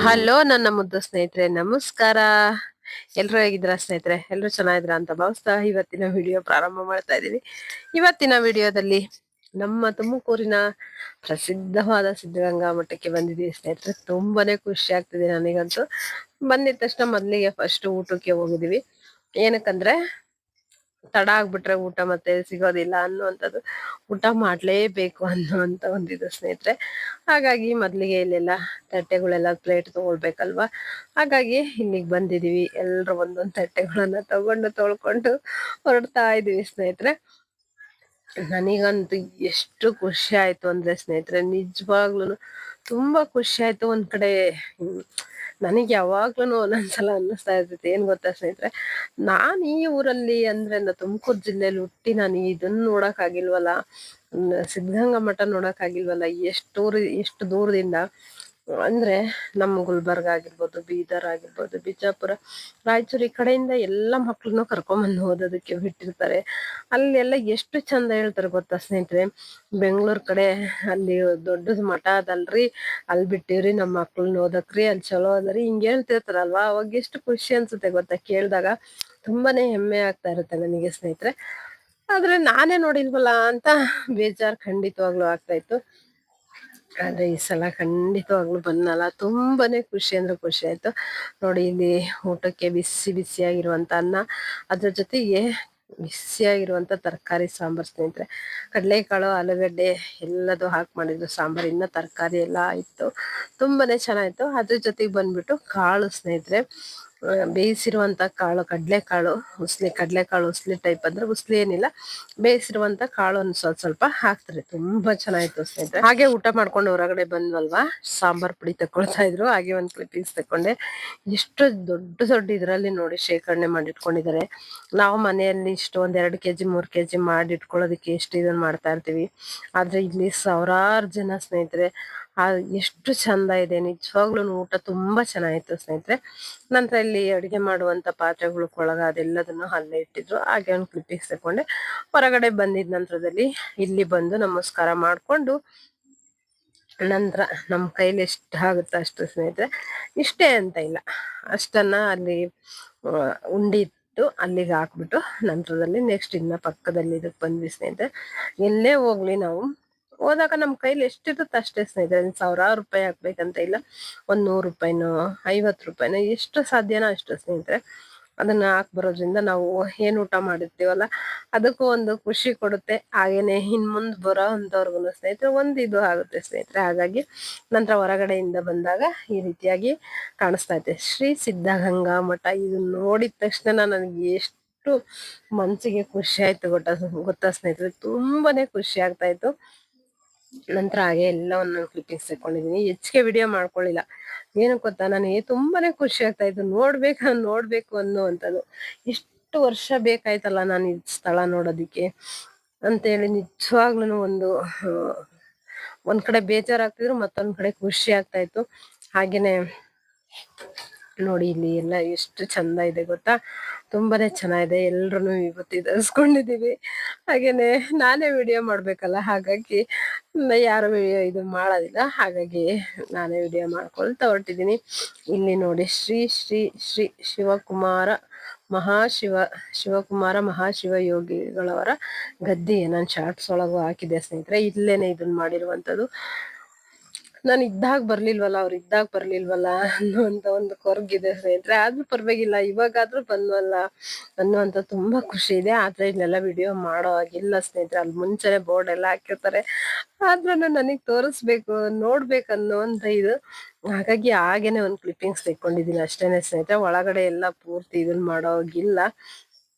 Hello ನನ್ನ ಮುದ್ದು ಸ್ನೇಹಿತರೆ, ನಮಸ್ಕಾರ. ಎಲ್ರು ಹೇಗಿದ್ರ ಸ್ನೇಹಿತರೆ? ಎಲ್ರು ಚೆನ್ನಾಗಿದ್ರ ಅಂತ ಭಾವಿಸ್ತಾ ಇವತ್ತಿನ ವಿಡಿಯೋ ಪ್ರಾರಂಭ ಮಾಡ್ತಾ ಇದ್ದೀನಿ. ಇವತ್ತಿನ ವಿಡಿಯೋದಲ್ಲಿ ನಮ್ಮ ತುಮಕೂರಿನ ಪ್ರಸಿದ್ಧವಾದ ಸಿದ್ಧಗಂಗಾ ಮಠಕ್ಕೆ ಬಂದಿದ್ದೀವಿ ಸ್ನೇಹಿತರೆ. ತುಂಬಾನೇ ಖುಷಿ ಆಗ್ತಿದೆ ನನಗಂತೂ. ಬಂದಿದ ತಕ್ಷಣ ಮೊದ್ಲಿಗೆ ಫಸ್ಟ್ ಊಟಕ್ಕೆ ಹೋಗಿದೀವಿ. ಏನಕ್ಕಂದ್ರೆ ತಡ ಆಗ್ಬಿಟ್ರೆ ಊಟ ಮತ್ತೆ ಸಿಗೋದಿಲ್ಲ ಅನ್ನುವಂಥದ್ದು, ಊಟ ಮಾಡ್ಲೇಬೇಕು ಅನ್ನುವಂತ ಒಂದಿದು ಸ್ನೇಹಿತರೆ. ಹಾಗಾಗಿ ಮೊದ್ಲಿಗೆ ಇಲ್ಲೆಲ್ಲ ತಟ್ಟೆಗಳೆಲ್ಲ ಪ್ಲೇಟ್ ತಗೊಳ್ಬೇಕಲ್ವಾ, ಹಾಗಾಗಿ ಇಲ್ಲಿಗೆ ಬಂದಿದೀವಿ. ಎಲ್ರು ಒಂದೊಂದ್ ತಟ್ಟೆಗಳನ್ನ ತಗೊಂಡು ತೊಳ್ಕೊಂಡು ಹೊರಡ್ತಾ ಇದೀವಿ ಸ್ನೇಹಿತರೆ. ನನಗಂತೂ ಎಷ್ಟು ಖುಷಿ ಆಯ್ತು ಅಂದ್ರೆ ಸ್ನೇಹಿತರೆ, ನಿಜವಾಗ್ಲೂ ತುಂಬಾ ಖುಷಿ ಆಯ್ತು. ಒಂದ್ ಕಡೆ ನನಗೆ ಯಾವಾಗ್ಲೂ ಒಂದೊಂದ್ಸಲ ಅನ್ನಿಸ್ತಾ ಇರ್ತೈತೆ, ಏನ್ ಗೊತ್ತಾ ಸ್ನೇಹಿತರೆ, ನಾನ್ ಈ ಊರಲ್ಲಿ ಅಂದ್ರೆ ತುಮಕೂರು ಜಿಲ್ಲೆಯಲ್ಲಿ ಹುಟ್ಟಿ ನಾನು ಇದನ್ನ ನೋಡಕ್ ಆಗಿಲ್ವಲ್ಲ, ಸಿದ್ಧಗಂಗಾ ಮಠ ನೋಡಕ್ ಆಗಿಲ್ವಲ್ಲ. ಎಷ್ಟು ದೂರದಿಂದ ಅಂದ್ರೆ ನಮ್ಮ ಗುಲ್ಬರ್ಗ ಆಗಿರ್ಬೋದು, ಬೀದರ್ ಆಗಿರ್ಬೋದು, ಬಿಜಾಪುರ, ರಾಯಚೂರು ಈ ಕಡೆಯಿಂದ ಎಲ್ಲಾ ಮಕ್ಳನ್ನು ಕರ್ಕೊಂಬಂದು ಓದೋದಕ್ಕೆ ಬಿಟ್ಟಿರ್ತಾರೆ. ಅಲ್ಲೆಲ್ಲ ಎಷ್ಟು ಚಂದ ಹೇಳ್ತಾರೆ ಗೊತ್ತಾ ಸ್ನೇಹಿತರೆ. ಬೆಂಗ್ಳೂರ್ ಕಡೆ ಅಲ್ಲಿ ದೊಡ್ಡದ್ ಮಠ ಅದಲ್ರಿ, ಅಲ್ಲಿ ಬಿಟ್ಟಿವ್ರಿ ನಮ್ಮ ಮಕ್ಳನ್ನ ಓದಕ್ರಿ, ಅಲ್ಲಿ ಚಲೋ ಅದರಿ, ಹಿಂಗ್ ಹೇಳ್ತಿರ್ತಾರಲ್ವಾ, ಅವಾಗ ಎಷ್ಟು ಖುಷಿ ಅನ್ಸುತ್ತೆ ಗೊತ್ತಾ ಕೇಳ್ದಾಗ. ತುಂಬಾನೇ ಹೆಮ್ಮೆ ಆಗ್ತಾ ಇರುತ್ತೆ ನನಗೆ ಸ್ನೇಹಿತರೆ. ಆದ್ರೆ ನಾನೇ ನೋಡಿಲ್ವಲ್ಲ ಅಂತ ಬೇಜಾರ್ ಖಂಡಿತವಾಗ್ಲೂ ಆಗ್ತಾ ಇತ್ತು. ಆದ್ರೆ ಈ ಸಲ ಖಂಡಿತವಾಗ್ಲೂ ಬಂದ್ನಲ್ಲ, ತುಂಬಾನೇ ಖುಷಿ ಅಂದ್ರೆ ಖುಷಿ ಆಯ್ತು. ನೋಡಿ, ಇಲ್ಲಿ ಊಟಕ್ಕೆ ಬಿಸಿ ಬಿಸಿಯಾಗಿರುವಂತ ಅನ್ನ, ಅದ್ರ ಜೊತೆಗೆ ಬಿಸಿಯಾಗಿರುವಂತ ತರಕಾರಿ ಸಾಂಬಾರ್ ಸ್ನೇಹಿತರೆ. ಕಡಲೆಕಾಳು, ಆಲೂಗಡ್ಡೆ ಎಲ್ಲದು ಹಾಕಿ ಮಾಡಿದ್ರು ಸಾಂಬಾರ್, ಇನ್ನ ತರಕಾರಿ ಎಲ್ಲ ಇತ್ತು, ತುಂಬಾನೇ ಚೆನ್ನಾಗಿತ್ತು. ಅದ್ರ ಜೊತೆಗೆ ಬಂದ್ಬಿಟ್ಟು ಕಾಳು ಸ್ನೇಹಿತರೆ, ಬೇಯಿಸಿರುವಂತ ಕಾಳು, ಕಡಲೆಕಾಳು ಉಸ್ಲಿ ಟೈಪ್, ಅಂದ್ರೆ ಉಸ್ಲಿ ಏನಿಲ್ಲ, ಬೇಯಿಸಿರುವಂತ ಕಾಳು ಸ್ವಲ್ಪ ಹಾಕ್ತಾರೆ. ತುಂಬಾ ಚೆನ್ನಾಗಿತ್ತು ಸ್ನೇಹಿತರೆ. ಹಾಗೆ ಊಟ ಮಾಡ್ಕೊಂಡು ಹೊರಗಡೆ ಬಂದ್ವಲ್ವಾ, ಸಾಂಬಾರ್ ಪುಡಿ ತಕೊಳ್ತಾ ಇದ್ರು, ಹಾಗೆ ಒಂದ್ ಕ್ಲಿಪ್ಪಿಂಗ್ಸ್ ತಕೊಂಡೆ. ಎಷ್ಟು ದೊಡ್ಡ ಇದ್ರಲ್ಲಿ ನೋಡಿ ಶೇಖರಣೆ ಮಾಡಿಟ್ಕೊಂಡಿದ್ದಾರೆ. ನಾವು ಮನೆಯಲ್ಲಿ ಇಷ್ಟು ಒಂದ್ 2 kg 3 kg ಮಾಡಿಟ್ಕೊಳ್ಳೋದಕ್ಕೆ ಎಷ್ಟು ಇದನ್ನ ಮಾಡ್ತಾ ಇರ್ತೀವಿ, ಆದ್ರೆ ಇಲ್ಲಿ ಸಾವಿರಾರು ಜನ ಸ್ನೇಹಿತರೆ. ಎಷ್ಟು ಚಂದ ಇದೆ ನಿಜವಾಗ್ಲೂ, ಊಟ ತುಂಬಾ ಚೆನ್ನಾಗಿತ್ತು ಸ್ನೇಹಿತರೆ. ನಂತರ ಇಲ್ಲಿ ಅಡಿಗೆ ಮಾಡುವಂತ ಪಾತ್ರೆಗಳು, ಕೊಳಗ, ಅದೆಲ್ಲದನ್ನು ಅಲ್ಲೇ ಇಟ್ಟಿದ್ರು. ಹಾಗೆ ಒಂದು ಕ್ಲಿಪ್ಪಿಂಗ್ಸ್ ತಕೊಂಡೆ. ಹೊರಗಡೆ ಬಂದಿದ ನಂತರದಲ್ಲಿ ಇಲ್ಲಿ ಬಂದು ನಮಸ್ಕಾರ ಮಾಡ್ಕೊಂಡು, ನಂತರ ನಮ್ಮ ಕೈಲಿ ಎಷ್ಟು ಆಗುತ್ತೋ ಅಷ್ಟು ಸ್ನೇಹಿತರೆ, ಇಷ್ಟೇ ಅಂತ ಇಲ್ಲ, ಅಷ್ಟನ್ನ ಅಲ್ಲಿ ಉಂಡಿ ಇಟ್ಟು ಅಲ್ಲಿಗೆ ಹಾಕ್ಬಿಟ್ಟು ನಂತರದಲ್ಲಿ ನೆಕ್ಸ್ಟ್ ಇನ್ನ ಪಕ್ಕದಲ್ಲಿ ಇದಕ್ಕೆ ಬಂದ್ವಿ ಸ್ನೇಹಿತರೆ. ಎಲ್ಲೇ ಹೋಗ್ಲಿ ನಾವು ಹೋದಾಗ ನಮ್ ಕೈಲಿ ಎಷ್ಟಿರುತ್ತೆ ಅಷ್ಟೇ ಸ್ನೇಹಿತರೆ. ಸಾವಿರಾರು ರೂಪಾಯಿ ಹಾಕ್ಬೇಕಂತ ಇಲ್ಲ, ಒಂದ್ 100 ರೂಪಾಯಿನೋ 50 ರೂಪಾಯಿನೋ ಎಷ್ಟು ಸಾಧ್ಯನೋ ಅಷ್ಟು ಸ್ನೇಹಿತರೆ, ಅದನ್ನ ಹಾಕ್ ಬರೋದ್ರಿಂದ ನಾವು ಏನ್ ಊಟ ಮಾಡಿರ್ತೀವಲ್ಲ ಅದಕ್ಕೂ ಒಂದು ಖುಷಿ ಕೊಡುತ್ತೆ. ಹಾಗೇನೆ ಇನ್ ಮುಂದ್ ಬರೋ ಅಂತವ್ರಿಗೂ ಸ್ನೇಹಿತರೆ ಒಂದು ಇದು ಆಗುತ್ತೆ ಸ್ನೇಹಿತರೆ. ಹಾಗಾಗಿ ನಂತರ ಹೊರಗಡೆಯಿಂದ ಬಂದಾಗ ಈ ರೀತಿಯಾಗಿ ಕಾಣಿಸ್ತಾ ಇದೆ ಶ್ರೀ ಸಿದ್ಧಗಂಗಾ ಮಠ. ಇದು ನೋಡಿದ ತಕ್ಷಣ ನನಗೆ ಎಷ್ಟು ಮನ್ಸಿಗೆ ಖುಷಿ ಆಯ್ತು ಗೊತ್ತಾ ಸ್ನೇಹಿತರೆ, ತುಂಬಾನೇ ಖುಷಿ ಆಗ್ತಾ ಇತ್ತು. ನಂತರ ಹಾಗೆ ಎಲ್ಲ ಒಂದೊಂದು ಕ್ಲಿಪ್ಪಿಂಗ್ಸ್ ತಕೊಂಡಿದೀನಿ, ಹೆಚ್ಚಿಗೆ ವಿಡಿಯೋ ಮಾಡ್ಕೊಳ್ಳಿಲ್ಲ. ಏನಕ್ಕೆ ಗೊತ್ತಾ, ನನಗೆ ತುಂಬಾನೇ ಖುಷಿ ಆಗ್ತಾ ಇತ್ತು, ನೋಡ್ಬೇಕು ಅನ್ನುವಂಥದ್ದು. ಎಷ್ಟು ವರ್ಷ ಬೇಕಾಯ್ತಲ್ಲ ನಾನು ಈ ಸ್ಥಳ ನೋಡೋದಿಕ್ಕೆ ಅಂತೇಳಿ. ನಿಜವಾಗ್ಲೂ ಒಂದ್ ಕಡೆ ಬೇಜಾರಾಗ್ತಿದ್ರು, ಮತ್ತೊಂದ್ ಕಡೆ ಖುಷಿ ಆಗ್ತಾ ಇತ್ತು. ಹಾಗೇನೆ ನೋಡಿ, ಇಲ್ಲಿ ಎಲ್ಲ ಎಷ್ಟು ಚಂದ ಇದೆ ಗೊತ್ತಾ, ತುಂಬಾನೇ ಚೆನ್ನಾಗಿದೆ. ಎಲ್ರು ವಿಭೂತಿ ಧರಿಸ್ಕೊಂಡಿದೀವಿ. ಹಾಗೇನೆ ನಾನೇ ವಿಡಿಯೋ ಮಾಡ್ಬೇಕಲ್ಲ, ಹಾಗಾಗಿ ಯಾರು ವಿಡಿಯೋ ಇದು ಮಾಡೋದಿಲ್ಲ, ಹಾಗಾಗಿ ನಾನೇ ವಿಡಿಯೋ ಮಾಡ್ಕೊಳ್ತಾ ಹೊರಟಿದ್ದೀನಿ. ಇಲ್ಲಿ ನೋಡಿ, ಶ್ರೀ ಶ್ರೀ ಶ್ರೀ ಶಿವಕುಮಾರ ಮಹಾಶಿವ ಯೋಗಿಗಳವರ ಗದ್ದೆ ನಾನು ಶಾರ್ಟ್ಸ್ ಒಳಗೂ ಹಾಕಿದೆ ಸ್ನೇಹಿತರೆ. ಇಲ್ಲೇನೆ ಇದನ್ನ ಮಾಡಿರುವಂತದ್ದು. ನಾನು ಇದ್ದಾಗ ಬರ್ಲಿಲ್ವಲ್ಲ ಅನ್ನುವಂತ ಒಂದು ಕೊರಗಿದೆ ಸ್ನೇಹಿತರೆ. ಆದ್ರೂ ಪರವಾಗಿಲ್ಲ, ಇವಾಗಾದ್ರೂ ಬಂದ್ವಲ್ಲ ಅನ್ನುವಂತ ತುಂಬಾ ಖುಷಿ ಇದೆ. ಆದ್ರೆ ಇಲ್ಲೆಲ್ಲ ವಿಡಿಯೋ ಮಾಡೋ ಆಗಿಲ್ಲ ಸ್ನೇಹಿತರೆ, ಅಲ್ಲಿ ಮುಂಚೆನೆ ಬೋರ್ಡ್ ಎಲ್ಲ ಹಾಕಿರ್ತಾರೆ, ಆದ್ರೂ ನನಗ್ ತೋರಿಸ್ಬೇಕು, ನೋಡ್ಬೇಕನ್ನೋಂತ ಇದು. ಹಾಗಾಗಿ ಹಾಗೇನೆ ಒಂದು ಕ್ಲಿಪ್ಪಿಂಗ್ಸ್ ತೆಕ್ಕೊಂಡಿದೀನಿ ಅಷ್ಟೇನೆ ಸ್ನೇಹಿತರೆ. ಒಳಗಡೆ ಎಲ್ಲ ಪೂರ್ತಿ ಇದನ್ನ ಮಾಡೋ ಆಗಿಲ್ಲ,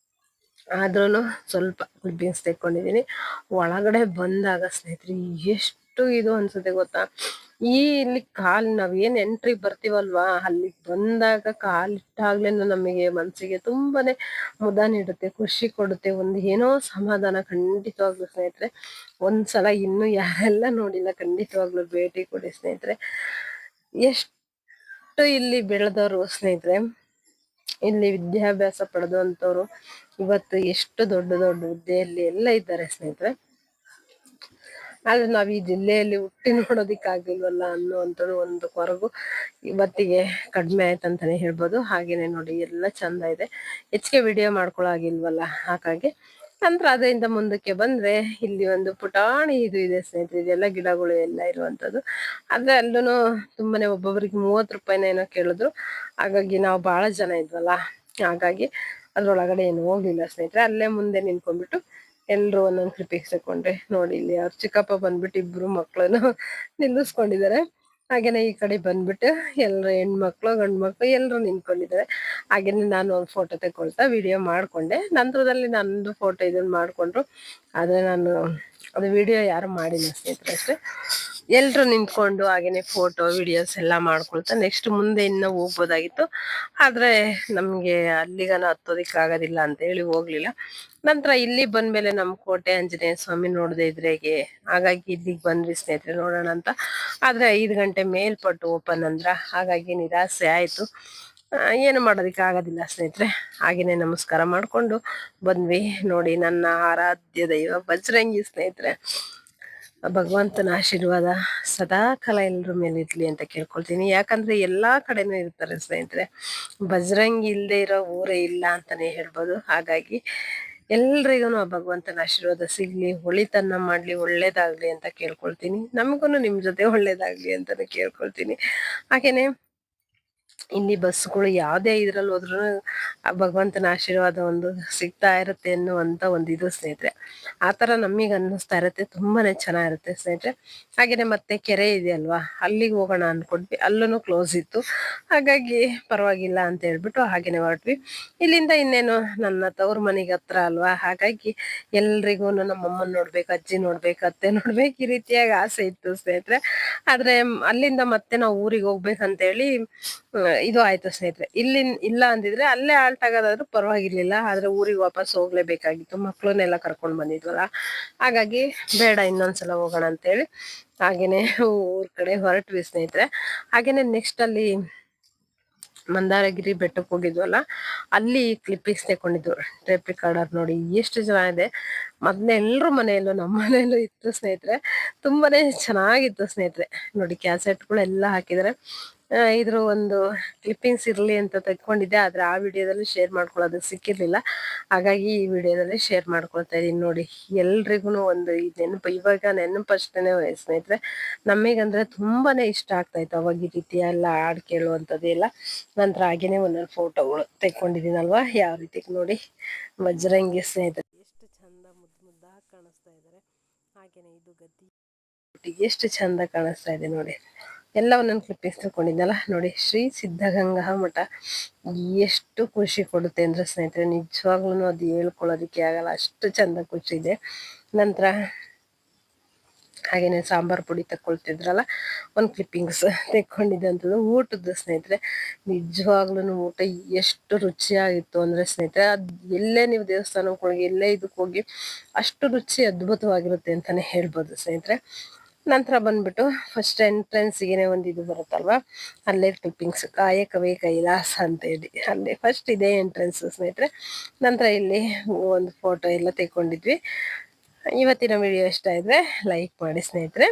ಆದ್ರೂನು ಸ್ವಲ್ಪ ಕ್ಲಿಪ್ಪಿಂಗ್ಸ್ ತೆಕ್ಕೊಂಡಿದೀನಿ. ಒಳಗಡೆ ಬಂದಾಗ ಸ್ನೇಹಿತರೆ ಎಷ್ಟು ಇದು ಅನ್ಸುತ್ತೆ ಗೊತ್ತಾ, ಇಲ್ಲಿ ನಾವೇನ್ ಎಂಟ್ರಿ ಬರ್ತೀವಲ್ವಾ, ಅಲ್ಲಿ ಬಂದಾಗ ಕಾಲಿಟ್ಟಾಗ್ಲೇನು ನಮಗೆ ಮನ್ಸಿಗೆ ತುಂಬಾನೇ ಮುದ ನೀಡುತ್ತೆ, ಖುಷಿ ಕೊಡುತ್ತೆ, ಒಂದು ಏನೋ ಸಮಾಧಾನ. ಖಂಡಿತವಾಗ್ಲು ಸ್ನೇಹಿತರೆ, ಒಂದ್ಸಲ ಇನ್ನು ಯಾರೆಲ್ಲ ನೋಡಿಲ್ಲ ಖಂಡಿತವಾಗ್ಲು ಭೇಟಿ ಕೊಡಿ ಸ್ನೇಹಿತರೆ. ಎಷ್ಟು ಇಲ್ಲಿ ಬೆಳೆದವರು ಸ್ನೇಹಿತರೆ, ಇಲ್ಲಿ ವಿದ್ಯಾಭ್ಯಾಸ ಪಡೆದಂತವ್ರು ಇವತ್ತು ಎಷ್ಟು ದೊಡ್ಡ ಹುದ್ದೆಯಲ್ಲಿ ಎಲ್ಲ ಇದ್ದಾರೆ ಸ್ನೇಹಿತರೆ. ಆದ್ರೆ ನಾವ್ ಈ ಜಿಲ್ಲೆಯಲ್ಲಿ ಹುಟ್ಟಿ ನೋಡೋದಿಕ್ಕಾಗ್ಲಿಲ್ವಲ್ಲ ಅನ್ನುವಂಥದ್ದು ಒಂದು ಕೊರಗು ಇವತ್ತಿಗೆ ಕಡಿಮೆ ಆಯ್ತಂತಾನೆ ಹೇಳ್ಬೋದು. ಹಾಗೇನೆ ನೋಡಿ ಎಲ್ಲ ಚಂದ ಇದೆ, ಹೆಚ್ಚಿಗೆ ವಿಡಿಯೋ ಮಾಡ್ಕೊಳಾಗಿಲ್ವಲ್ಲ, ಹಾಗಾಗಿ ನಂತರ ಅದರಿಂದ ಮುಂದಕ್ಕೆ ಬಂದ್ರೆ ಇಲ್ಲಿ ಒಂದು ಪುಟಾಣಿ ಇದು ಇದೆ ಸ್ನೇಹಿತರೆ. ಇದೆಲ್ಲ ಗಿಡಗಳು ಎಲ್ಲ ಇರುವಂತದ್ದು. ಆದ್ರೆ ಅಲ್ಲೂ ತುಂಬಾನೇ ಒಬ್ಬೊಬ್ಬರಿಗೆ 30 ರೂಪಾಯಿನ ಏನೋ ಕೇಳಿದ್ರು. ಹಾಗಾಗಿ ನಾವು ಬಹಳ ಜನ ಇದ್ವಲ್ಲ, ಹಾಗಾಗಿ ಅದ್ರೊಳಗಡೆ ಏನು ಹೋಗ್ಲಿಲ್ಲ ಸ್ನೇಹಿತರೆ. ಅಲ್ಲೇ ಮುಂದೆ ನಿಂತ್ಕೊಂಡ್ಬಿಟ್ಟು ಎಲ್ರು ಒಂದೊಂದ್ ಕ್ಲಿಪಿಕ್ಸ್ ತಕೊಂಡ್ರೆ. ನೋಡಿ ಇಲ್ಲಿ ಅವ್ರ ಚಿಕ್ಕಪ್ಪ ಬಂದ್ಬಿಟ್ಟು ಇಬ್ರು ಮಕ್ಳನ್ನು ನಿಲ್ಲಿಸ್ಕೊಂಡಿದ್ದಾರೆ. ಹಾಗೇನೆ ಈ ಕಡೆ ಬಂದ್ಬಿಟ್ಟು ಎಲ್ರು ಹೆಣ್ಮಕ್ಳು ಗಂಡು ಮಕ್ಳು ಎಲ್ರು ನಿಂತ್ಕೊಂಡಿದ್ದಾರೆ. ಹಾಗೇನೆ ನಾನು ಒಂದು ಫೋಟೋ ತಗೊಳ್ತಾ ವಿಡಿಯೋ ಮಾಡ್ಕೊಂಡೆ. ನಂತರದಲ್ಲಿ ನಂದು ಫೋಟೋ ಇದನ್ನ ಮಾಡ್ಕೊಂಡ್ರು. ಆದ್ರೆ ನಾನು ಅದು ವಿಡಿಯೋ ಯಾರು ಮಾಡಿಲ್ಲ ಸ್ನೇಹಿತರೆ, ಅಷ್ಟೇ. ಎಲ್ರು ನಿಂತ್ಕೊಂಡು ಹಾಗೇನೆ ಫೋಟೋ ವಿಡಿಯೋಸ್ ಎಲ್ಲ ಮಾಡ್ಕೊಳ್ತಾ ನೆಕ್ಸ್ಟ್ ಮುಂದೆ ಇನ್ನ ಹೋಗ್ಬೋದಾಗಿತ್ತು. ಆದ್ರೆ ನಮ್ಗೆ ಅಲ್ಲಿಗನ ಹತ್ತೋದಿಕ್ ಆಗೋದಿಲ್ಲ ಅಂತ ಹೇಳಿ ಹೋಗ್ಲಿಲ್ಲ. ನಂತರ ಇಲ್ಲಿ ಬಂದ್ಮೇಲೆ ನಮ್ ಕೋಟೆ ಆಂಜನೇಯ ಸ್ವಾಮಿ ನೋಡದೆ ಇದ್ರೆ ಹೇಗೆ, ಹಾಗಾಗಿ ಇಲ್ಲಿಗೆ ಬಂದ್ವಿ ಸ್ನೇಹಿತರೆ ನೋಡೋಣ ಅಂತ. ಆದ್ರೆ 5 ಗಂಟೆ ಮೇಲ್ಪಟ್ಟು ಓಪನ್ ಅಂದ್ರ, ಹಾಗಾಗಿ ನಿರಾಸೆ ಆಯ್ತು. ಏನು ಮಾಡೋದಿಕ್ಕೆ ಆಗೋದಿಲ್ಲ ಸ್ನೇಹಿತರೆ. ಹಾಗೇನೆ ನಮಸ್ಕಾರ ಮಾಡ್ಕೊಂಡು ಬಂದ್ವಿ. ನೋಡಿ ನನ್ನ ಆರಾಧ್ಯ ದೈವ ಬಜರಂಗಿ ಸ್ನೇಹಿತರೆ. ಭಗವಂತನ ಆಶೀರ್ವಾದ ಸದಾ ಕಾಲ ಎಲ್ರ ಮೇಲೆ ಇರ್ಲಿ ಅಂತ ಕೇಳ್ಕೊಳ್ತೀನಿ. ಯಾಕಂದ್ರೆ ಎಲ್ಲಾ ಕಡೆನೂ ಇರ್ತಾರೆ ಸ್ನೇಹಿತರೆ, ಬಜರಂಗಿ ಇಲ್ಲದೆ ಇರೋ ಊರೇ ಇಲ್ಲ ಅಂತಾನೆ ಹೇಳ್ಬೋದು. ಹಾಗಾಗಿ ಎಲ್ರಿಗೂ ಆ ಭಗವಂತನ ಆಶೀರ್ವಾದ ಸಿಗ್ಲಿ, ಒಳಿತನ್ನ ಮಾಡ್ಲಿ, ಒಳ್ಳೇದಾಗ್ಲಿ ಅಂತ ಕೇಳ್ಕೊಳ್ತೀನಿ. ನಮಗೂ ನಿಮ್ ಜೊತೆ ಒಳ್ಳೇದಾಗ್ಲಿ ಅಂತಾನೆ ಕೇಳ್ಕೊಳ್ತೀನಿ. ಹಾಗೇನೆ ಇಲ್ಲಿ ಬಸ್ಗಳು ಯಾವ್ದೇ ಇದ್ರಲ್ಲಿ ಹೋದ್ರು ಆ ಭಗವಂತನ ಆಶೀರ್ವಾದ ಒಂದು ಸಿಗ್ತಾ ಇರುತ್ತೆ ಅನ್ನುವಂತ ಒಂದು ಇದು ಸ್ನೇಹಿತರೆ. ಆತರ ನಮಗ್ ಅನ್ನಿಸ್ತಾ ಇರುತ್ತೆ, ತುಂಬಾನೇ ಚೆನ್ನಾಗಿರುತ್ತೆ ಸ್ನೇಹಿತರೆ. ಹಾಗೇನೆ ಮತ್ತೆ ಕೆರೆ ಇದೆ ಅಲ್ವಾ, ಅಲ್ಲಿಗೆ ಹೋಗೋಣ ಅನ್ಕೊಂಡ್ವಿ, ಅಲ್ಲೂ ಕ್ಲೋಸ್ ಇತ್ತು. ಹಾಗಾಗಿ ಪರವಾಗಿಲ್ಲ ಅಂತ ಹೇಳ್ಬಿಟ್ಟು ಹಾಗೇನೆ ಹೊರಟ್ವಿ. ಇಲ್ಲಿಂದ ಇನ್ನೇನು ನನ್ನ ತವ್ರ ಮನೆಗೆ ಹತ್ರ ಅಲ್ವಾ, ಹಾಗಾಗಿ ಎಲ್ರಿಗೂ ನಮ್ಮಮ್ಮನ್ ನೋಡ್ಬೇಕು, ಅಜ್ಜಿ ನೋಡ್ಬೇಕು, ಅತ್ತೆ ನೋಡ್ಬೇಕು, ಈ ರೀತಿಯಾಗಿ ಆಸೆ ಇತ್ತು ಸ್ನೇಹಿತರೆ. ಆದ್ರೆ ಅಲ್ಲಿಂದ ಮತ್ತೆ ನಾವು ಊರಿಗೆ ಹೋಗ್ಬೇಕಂತ ಹೇಳಿ ಇದು ಆಯ್ತು ಸ್ನೇಹಿತರೆ. ಇಲ್ಲ ಅಂದಿದ್ರೆ ಅಲ್ಲೇ ಆಲ್ಟ್ ಆಗೋದಾದ್ರೂ ಪರವಾಗಿರ್ಲಿಲ್ಲ, ಆದ್ರೆ ಊರಿಗೆ ವಾಪಸ್ ಹೋಗ್ಲೇಬೇಕಾಗಿತ್ತು, ಮಕ್ಳನ್ನೆಲ್ಲ ಕರ್ಕೊಂಡ್ ಬಂದಿದ್ವಲ್ಲ. ಹಾಗಾಗಿ ಬೇಡ, ಇನ್ನೊಂದ್ಸಲ ಹೋಗೋಣ ಅಂತ ಹೇಳಿ ಹಾಗೇನೆ ಊರ್ ಕಡೆ ಹೊರಟ್ವಿ ಸ್ನೇಹಿತರೆ. ಹಾಗೇನೆ ನೆಕ್ಸ್ಟ್ ಅಲ್ಲಿ ಮಂದಾರಗಿರಿ ಬೆಟ್ಟಕ್ಕೆ ಹೋಗಿದ್ವಲ್ಲ, ಅಲ್ಲಿ ಕ್ಲಿಪ್ಪಿಂಗ್ಸ್ ತಕೊಂಡಿದ್ವು. ಟೇಪ್ ರೆಕಾರ್ಡರ್ ನೋಡಿ ಎಷ್ಟು ಚೆನ್ನಾಗಿದೆ. ಮೊದ್ಲು ಎಲ್ರು ಮನೆಯಲ್ಲೂ ನಮ್ಮ ಮನೆಯಲ್ಲೂ ಇತ್ತು ಸ್ನೇಹಿತರೆ, ತುಂಬಾನೇ ಚೆನ್ನಾಗಿತ್ತು ಸ್ನೇಹಿತರೆ. ನೋಡಿ ಕ್ಯಾಸೆಟ್ಗಳೆಲ್ಲ ಹಾಕಿದ್ರೆ. ಇದ್ರ ಒಂದು ಕ್ಲಿಪ್ಪಿಂಗ್ಸ್ ಇರ್ಲಿ ಅಂತ ತೆಗ್ಕೊಂಡಿದ್ದೆ, ಆದ್ರೆ ಆ ವಿಡಿಯೋದಲ್ಲಿ ಶೇರ್ ಮಾಡ್ಕೊಳ್ಳೋದಕ್ಕೆ ಸಿಕ್ಕಿರ್ಲಿಲ್ಲ. ಹಾಗಾಗಿ ಈ ವಿಡಿಯೋದಲ್ಲಿ ಶೇರ್ ಮಾಡ್ಕೊಳ್ತಾ ಇದೀನಿ. ನೋಡಿ ಎಲ್ರಿಗೂ ಒಂದು ಈ ನೆನಪು, ಇವಾಗ ನೆನಪಷ್ಟೇನೆ ಸ್ನೇಹಿತರೆ. ನಮಗಂದ್ರೆ ತುಂಬಾನೇ ಇಷ್ಟ ಆಗ್ತಾ ಇತ್ತು ಅವಾಗ ಈ ರೀತಿ ಎಲ್ಲ ಹಾಡ್ ಕೇಳುವಂಥದ್ದೆಲ್ಲ. ನಂತರ ಹಾಗೇನೆ ಒಂದೊಂದು ಫೋಟೋಗಳು ತೆಕ್ಕೊಂಡಿದ್ದೀನಲ್ವಾ, ಯಾವ ರೀತಿ ನೋಡಿ ಬಜರಂಗಿ ಸ್ನೇಹಿತರೆ ಎಷ್ಟು ಚಂದ ಮುದ್ದಾಗಿ ಕಾಣಿಸ್ತಾ ಇದ್ದಾರೆ. ಹಾಗೇನೆ ಇದು ಗದ್ದಿ ಎಷ್ಟು ಚಂದ ಕಾಣಿಸ್ತಾ ಇದೆ ನೋಡಿ. ಎಲ್ಲ ಒಂದೊಂದು ಕ್ಲಿಪ್ಪಿಂಗ್ಸ್ ತಗೊಂಡಿದ್ನಲ್ಲ. ನೋಡಿ ಶ್ರೀ ಸಿದ್ಧಗಂಗಾ ಮಠ ಎಷ್ಟು ಖುಷಿ ಕೊಡುತ್ತೆ ಅಂದ್ರೆ ಸ್ನೇಹಿತರೆ, ನಿಜವಾಗ್ಲೂ ಅದು ಹೇಳ್ಕೊಳ್ಳೋದಿಕ್ಕೆ ಆಗಲ್ಲ, ಅಷ್ಟು ಚಂದ ಖುಷಿ ಇದೆ. ನಂತರ ಹಾಗೇನೆ ಸಾಂಬಾರ್ ಪುಡಿ ತಕೊಳ್ತಿದ್ರಲ್ಲ, ಒಂದು ಕ್ಲಿಪ್ಪಿಂಗ್ಸ್ ತೆಕ್ಕೊಂಡಿದ್ದಂಥದ್ದು ಊಟದ ಸ್ನೇಹಿತರೆ. ನಿಜವಾಗ್ಲೂ ಊಟ ಎಷ್ಟು ರುಚಿಯಾಗಿತ್ತು ಅಂದ್ರೆ ಸ್ನೇಹಿತರೆ, ಅದ್ ಎಲ್ಲೇ ನೀವು ದೇವಸ್ಥಾನಕ್ಕೆ ಹೋಗಿ ಎಲ್ಲೇ ಇದಕ್ಕೆ ಹೋಗಿ ಅಷ್ಟು ರುಚಿ ಅದ್ಭುತವಾಗಿರುತ್ತೆ ಅಂತಾನೆ ಹೇಳ್ಬೋದು ಸ್ನೇಹಿತರೆ. ನಂತರ ಬಂದ್ಬಿಟ್ಟು ಫಸ್ಟ್ ಎಂಟ್ರೆನ್ಸ್ಗೆ ಒಂದು ಇದು ಬರುತ್ತಲ್ವಾ, ಅಲ್ಲೇ ಕ್ಲಿಪ್ಪಿಂಗ್ಸ್ ಕಾಯಕವೇ ಕೈಲಾಸ ಅಂತ ಹೇಳಿ ಅಲ್ಲೇ ಫಸ್ಟ್ ಇದೇ ಎಂಟ್ರೆನ್ಸ್ ಸ್ನೇಹಿತರೆ. ನಂತರ ಇಲ್ಲಿ ಒಂದು ಫೋಟೋ ಎಲ್ಲ ತೆಕ್ಕೊಂಡಿದ್ವಿ. ಇವತ್ತಿನ ವಿಡಿಯೋ ಇಷ್ಟ ಇದ್ರೆ ಲೈಕ್ ಮಾಡಿ ಸ್ನೇಹಿತರೆ.